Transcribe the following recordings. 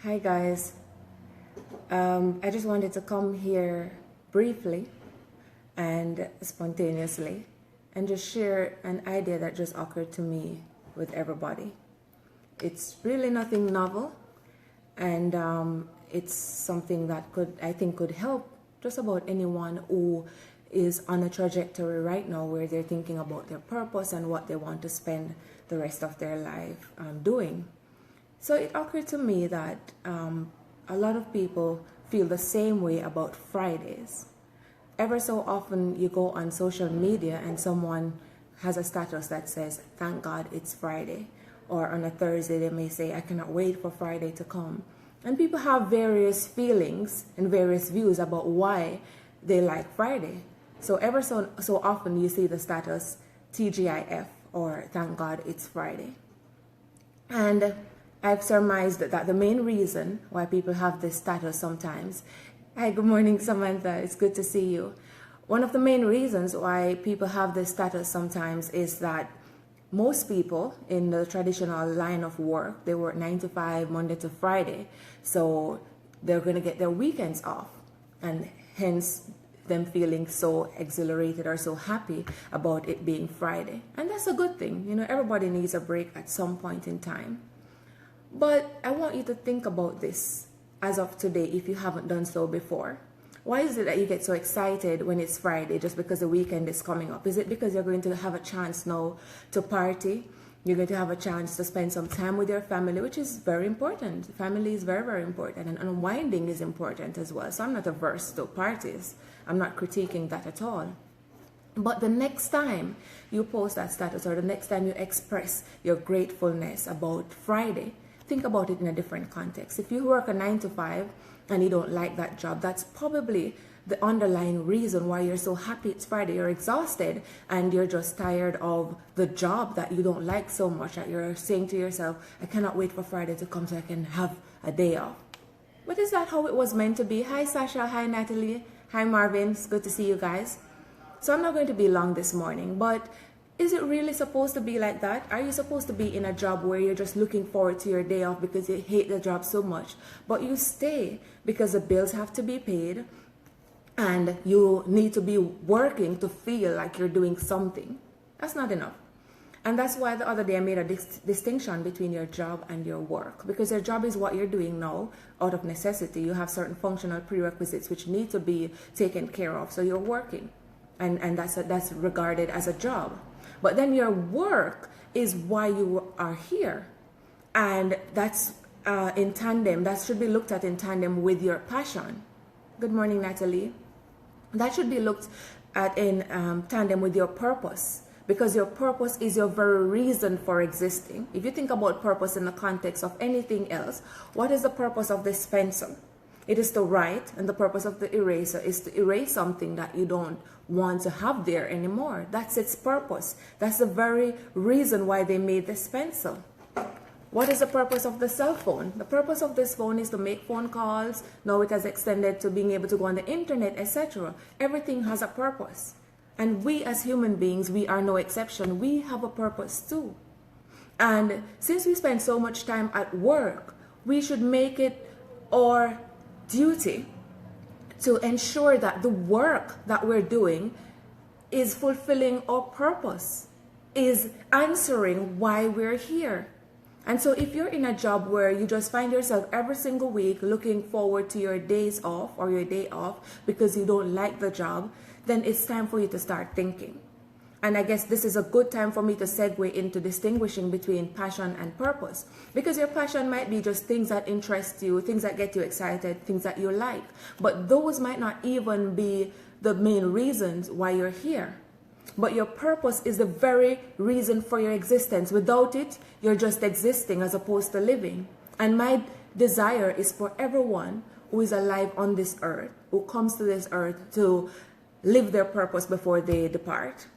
Hi guys, I just wanted to come here briefly and spontaneously and just share an idea that just occurred to me with everybody. It's really nothing novel, and it's something that I think could help just about anyone who is on a trajectory right now where they're thinking about their purpose and what they want to spend the rest of their life doing. So it occurred to me that a lot of people feel the same way about Fridays. Ever so often you go on social media and someone has a status that says, "Thank God it's Friday." Or on a Thursday they may say, "I cannot wait for Friday to come." And people have various feelings and various views about why they like Friday. So ever so often you see the status TGIF, or "Thank God it's Friday." And I've surmised that the main reason why people have this status sometimes. Hi, good morning, Samantha. It's good to see you. One of the main reasons why people have this status sometimes is that most people in the traditional line of work, they work 9 to 5, Monday to Friday. So they're going to get their weekends off, and hence them feeling so exhilarated or so happy about it being Friday. And that's a good thing. You know, everybody needs a break at some point in time. But I want you to think about this as of today if you haven't done so before. Why is it that you get so excited when it's Friday just because the weekend is coming up? Is it because you're going to have a chance now to party? You're going to have a chance to spend some time with your family, which is very important. Family is very, very important, and unwinding is important as well. So I'm not averse to parties. I'm not critiquing that at all. But the next time you post that status, or the next time you express your gratefulness about Friday, think about it in a different context. If you work a 9 to 5 and you don't like that job, that's probably the underlying reason why you're so happy it's Friday. You're exhausted and you're just tired of the job that you don't like so much that you're saying to yourself, "I cannot wait for Friday to come so I can have a day off." But is that how it was meant to be? Hi Sasha, hi Natalie, hi Marvin. It's good to see you guys. So I'm not going to be long this morning, but is it really supposed to be like that? Are you supposed to be in a job where you're just looking forward to your day off because you hate the job so much, but you stay because the bills have to be paid and you need to be working to feel like you're doing something? That's not enough. And that's why the other day I made a distinction between your job and your work, because your job is what you're doing now out of necessity. You have certain functional prerequisites which need to be taken care of, so you're working, and that's regarded as a job. But then your work is why you are here. And that's in tandem. That should be looked at in tandem with your passion. Good morning, Natalie. That should be looked at in tandem with your purpose. Because your purpose is your very reason for existing. If you think about purpose in the context of anything else, what is the purpose of this pencil? It is to write, and the purpose of the eraser is to erase something that you don't want to have there anymore. That's its purpose. That's the very reason why they made this pencil. What is the purpose of the cell phone? The purpose of this phone is to make phone calls. Now it has extended to being able to go on the internet, etc. Everything has a purpose. And we as human beings, we are no exception. We have a purpose too. And since we spend so much time at work, we should make it our duty to ensure that the work that we're doing is fulfilling our purpose, is answering why we're here. And so if you're in a job where you just find yourself every single week looking forward to your days off or your day off because you don't like the job, then it's time for you to start thinking. And I guess this is a good time for me to segue into distinguishing between passion and purpose. Because your passion might be just things that interest you, things that get you excited, things that you like. But those might not even be the main reasons why you're here. But your purpose is the very reason for your existence. Without it, you're just existing as opposed to living. And my desire is for everyone who is alive on this earth, who comes to this earth, to live their purpose before they depart.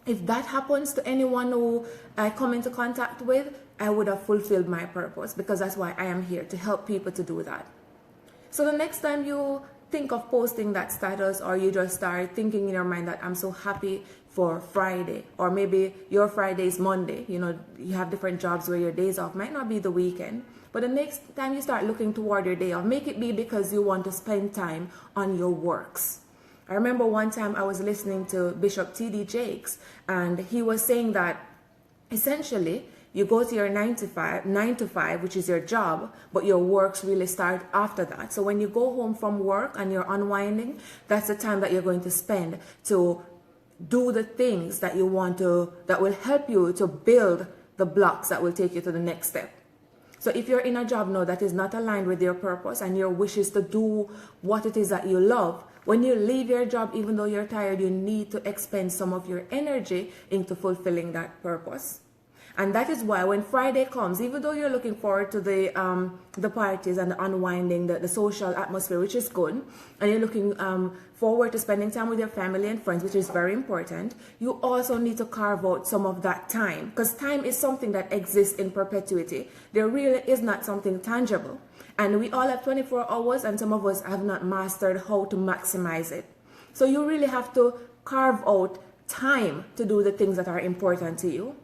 If that happens to anyone who I come into contact with, I would have fulfilled my purpose, because that's why I am here, to help people to do that. So the next time you think of posting that status, or you just start thinking in your mind that I'm so happy for Friday, or maybe your Friday is Monday, you know, you have different jobs where your days off might not be the weekend, But the next time you start looking toward your day off, make it be because you want to spend time on your works. I remember one time I was listening to Bishop T.D. Jakes, and he was saying that essentially you go to your 9 to 5, which is your job, but your works really start after that. So when you go home from work and you're unwinding, that's the time that you're going to spend to do the things that you want to, that will help you to build the blocks that will take you to the next step. So if you're in a job now that is not aligned with your purpose and your wish is to do what it is that you love, when you leave your job, even though you're tired, you need to expend some of your energy into fulfilling that purpose. And that is why when Friday comes, even though you're looking forward to the parties and the unwinding, the social atmosphere, which is good, and you're looking forward to spending time with your family and friends, which is very important, you also need to carve out some of that time, because time is something that exists in perpetuity. There really is not something tangible. And we all have 24 hours, and some of us have not mastered how to maximize it. So you really have to carve out time to do the things that are important to you.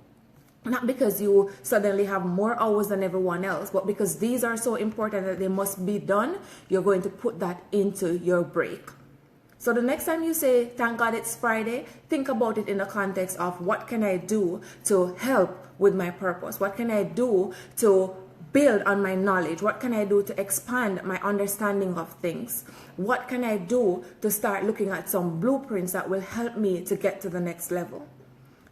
Not because you suddenly have more hours than everyone else, but because these are so important that they must be done, you're going to put that into your break. So the next time you say, thank God it's Friday, think about it in the context of what can I do to help with my purpose? What can I do to build on my knowledge? What can I do to expand my understanding of things? What can I do to start looking at some blueprints that will help me to get to the next level?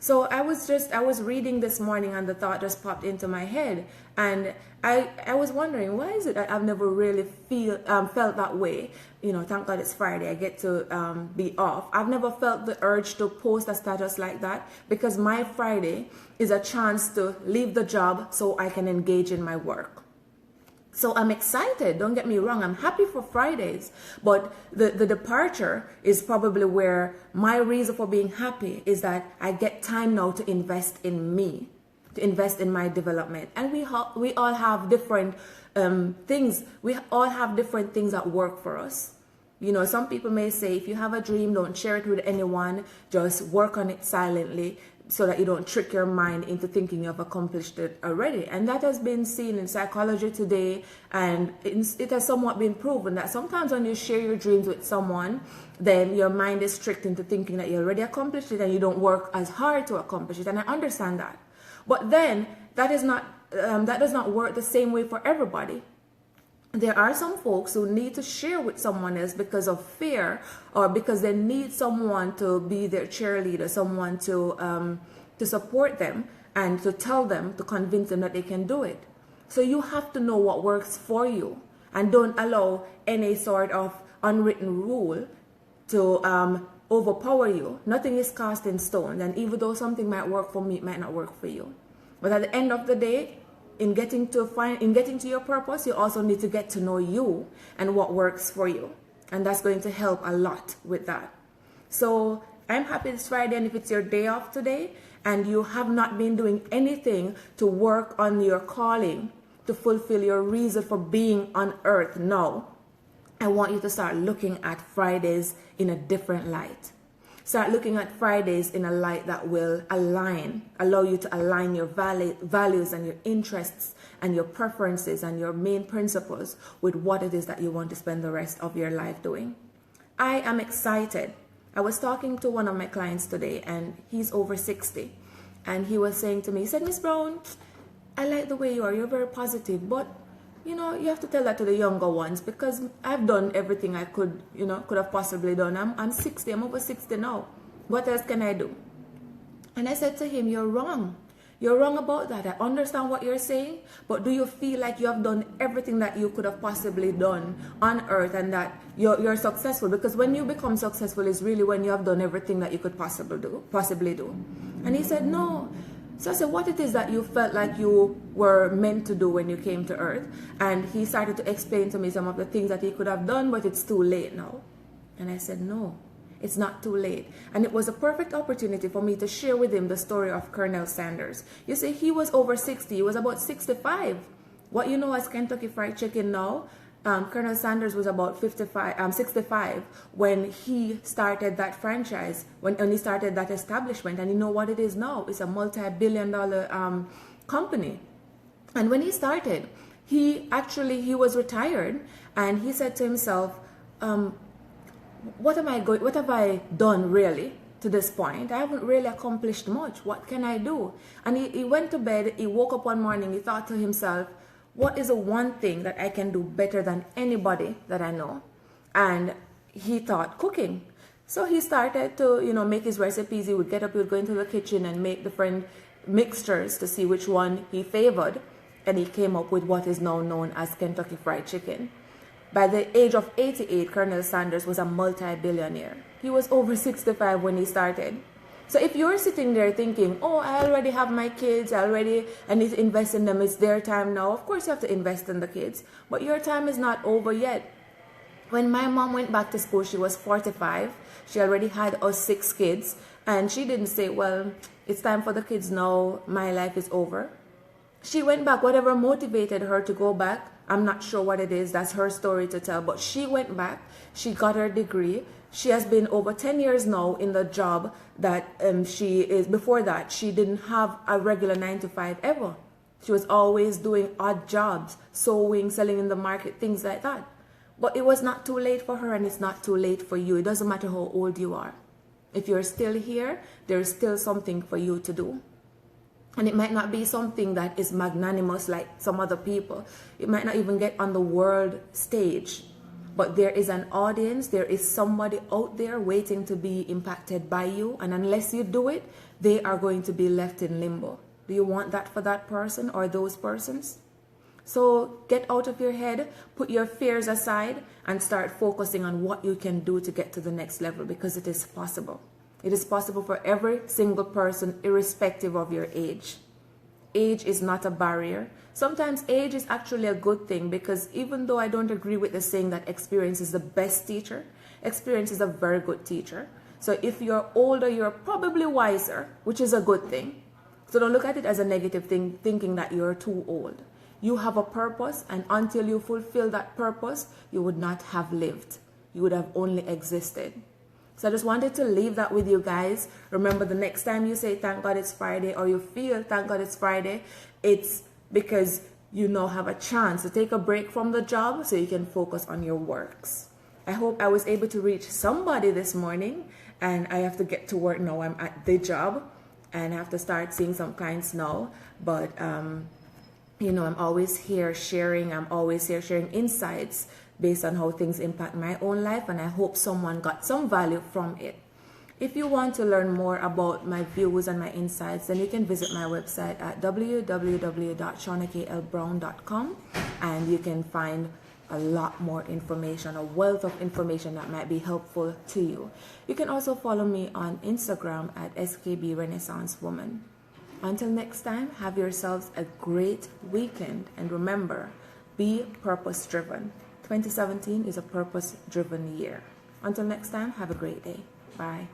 So I was reading this morning and the thought just popped into my head, and I was wondering, why is it that I've never really felt that way? You know, thank God it's Friday, I get to be off. I've never felt the urge to post a status like that, because my Friday is a chance to leave the job so I can engage in my work. So I'm excited, don't get me wrong, I'm happy for Fridays, but the departure is probably where my reason for being happy is that I get time now to invest in me, to invest in my development. And we all have different things, we all have different things that work for us. You know, some people may say, if you have a dream, don't share it with anyone, just work on it silently, so that you don't trick your mind into thinking you've accomplished it already. And that has been seen in psychology today, and it has somewhat been proven that sometimes when you share your dreams with someone, then your mind is tricked into thinking that you already accomplished it and you don't work as hard to accomplish it. And I understand that. But then that does not work the same way for everybody. There are some folks who need to share with someone else because of fear, or because they need someone to be their cheerleader, someone to support them and to tell them, to convince them that they can do it. So you have to know what works for you, and don't allow any sort of unwritten rule to overpower you. Nothing is cast in stone, and even though something might work for me, it might not work for you. But at the end of the day, in getting to your purpose, you also need to get to know you and what works for you. And that's going to help a lot with that. So I'm happy it's Friday, and if it's your day off today and you have not been doing anything to work on your calling, to fulfill your reason for being on earth now, I want you to start looking at Fridays in a different light. Start looking at Fridays in a light that will allow you to align your values and your interests and your preferences and your main principles with what it is that you want to spend the rest of your life doing. I am excited. I was talking to one of my clients today, and he's over 60. And he was saying to me, he said, Miss Brown, I like the way you are. You're very positive, but you know, you have to tell that to the younger ones, because I've done everything I could have possibly done. I'm 60, I'm over 60 now. What else can I do? And I said to him, you're wrong. You're wrong about that. I understand what you're saying, but do you feel like you have done everything that you could have possibly done on earth, and that you're successful? Because when you become successful is really when you have done everything that you could possibly do. And he said, no. So I said, what it is that you felt like you were meant to do when you came to earth? And he started to explain to me some of the things that he could have done, but it's too late now. And I said, no, it's not too late. And it was a perfect opportunity for me to share with him the story of Colonel Sanders. You see, he was over 60. He was about 65. What you know as Kentucky Fried Chicken now, Colonel Sanders was about 65 when he started that franchise, when he started that establishment. And you know what it is now? It's a multi-billion-dollar company. And when he started, he was retired, and he said to himself, what have I done really to this point? I haven't really accomplished much. What can I do? And he went to bed. He woke up one morning. He thought to himself, what is the one thing that I can do better than anybody that I know? And he thought cooking. So he started to, make his recipes. He would get up, he would go into the kitchen and make different mixtures to see which one he favored. And he came up with what is now known as Kentucky Fried Chicken. By the age of 88, Colonel Sanders was a multi-billionaire. He was over 65 when he started. So if you're sitting there thinking, oh, I already have my kids, I need to invest in them, it's their time now. Of course you have to invest in the kids, but your time is not over yet. When my mom went back to school, she was 45. She already had us 6 kids. And she didn't say, well, it's time for the kids now, my life is over. She went back, whatever motivated her to go back, I'm not sure what it is, that's her story to tell, but she went back, she got her degree. She has been over 10 years now in the job that she is. Before that, she didn't have a regular 9-to-5 ever. She was always doing odd jobs, sewing, selling in the market, things like that. But it was not too late for her, and it's not too late for you. It doesn't matter how old you are. If you're still here, there is still something for you to do. And it might not be something that is magnanimous like some other people. It might not even get on the world stage. But there is an audience, there is somebody out there waiting to be impacted by you. And unless you do it, they are going to be left in limbo. Do you want that for that person or those persons? So get out of your head, put your fears aside, and start focusing on what you can do to get to the next level, because it is possible. It is possible for every single person, irrespective of your age. Age is not a barrier. Sometimes age is actually a good thing, because even though I don't agree with the saying that experience is the best teacher, experience is a very good teacher. So if you're older, you're probably wiser, which is a good thing. So don't look at it as a negative thing, thinking that you're too old. You have a purpose, and until you fulfill that purpose, you would not have lived. You would have only existed. So I just wanted to leave that with you guys. Remember, the next time you say, thank God it's Friday, or you feel, thank God it's Friday, it's because you now have a chance to take a break from the job so you can focus on your works. I hope I was able to reach somebody this morning, and I have to get to work now. I'm at the job, and I have to start seeing some clients now. But, I'm always here sharing. I'm always here sharing insights based on how things impact my own life, and I hope someone got some value from it. If you want to learn more about my views and my insights, then you can visit my website at www.shauna-kaye.brown.com, and you can find a lot more information, a wealth of information that might be helpful to you. You can also follow me on Instagram at SKB Renaissance Woman. Until next time, have yourselves a great weekend, and remember, be purpose-driven. 2017 is a purpose-driven year. Until next time, have a great day. Bye.